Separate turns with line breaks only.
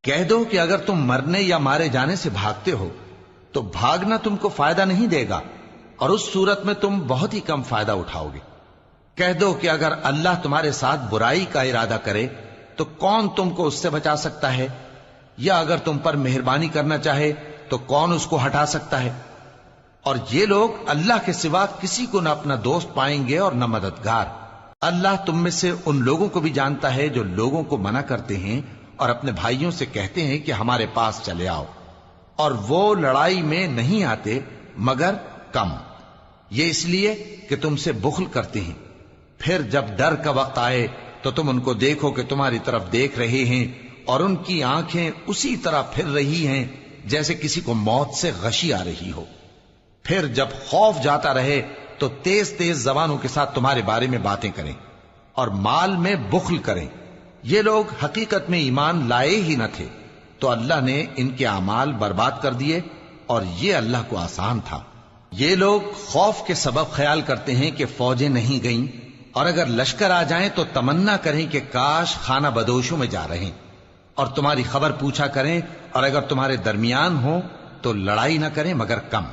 کہہ دو کہ اگر تم مرنے یا مارے جانے سے بھاگتے ہو تو بھاگنا تم کو فائدہ نہیں دے گا، اور اس صورت میں تم بہت ہی کم فائدہ اٹھاؤ گے۔ کہہ دو کہ اگر اللہ تمہارے ساتھ برائی کا ارادہ کرے تو کون تم کو اس سے بچا سکتا ہے، یا اگر تم پر مہربانی کرنا چاہے تو کون اس کو ہٹا سکتا ہے۔ اور یہ لوگ اللہ کے سوا کسی کو نہ اپنا دوست پائیں گے اور نہ مددگار۔ اللہ تم میں سے ان لوگوں کو بھی جانتا ہے جو لوگوں کو منع کرتے ہیں اور اپنے بھائیوں سے کہتے ہیں کہ ہمارے پاس چلے آؤ، اور وہ لڑائی میں نہیں آتے مگر کم، یہ اس لیے کہ تم سے بخل کرتے ہیں۔ پھر جب ڈر کا وقت آئے تو تم ان کو دیکھو کہ تمہاری طرف دیکھ رہے ہیں، اور ان کی آنکھیں اسی طرح پھر رہی ہیں جیسے کسی کو موت سے غشی آ رہی ہو۔ پھر جب خوف جاتا رہے تو تیز تیز زبانوں کے ساتھ تمہارے بارے میں باتیں کریں اور مال میں بخل کریں۔ یہ لوگ حقیقت میں ایمان لائے ہی نہ تھے، تو اللہ نے ان کے اعمال برباد کر دیے، اور یہ اللہ کو آسان تھا۔ یہ لوگ خوف کے سبب خیال کرتے ہیں کہ فوجیں نہیں گئیں، اور اگر لشکر آ جائیں تو تمنا کریں کہ کاش خانہ بدوشوں میں جا رہے، اور تمہاری خبر پوچھا کریں، اور اگر تمہارے درمیان ہو تو لڑائی نہ کریں مگر کم۔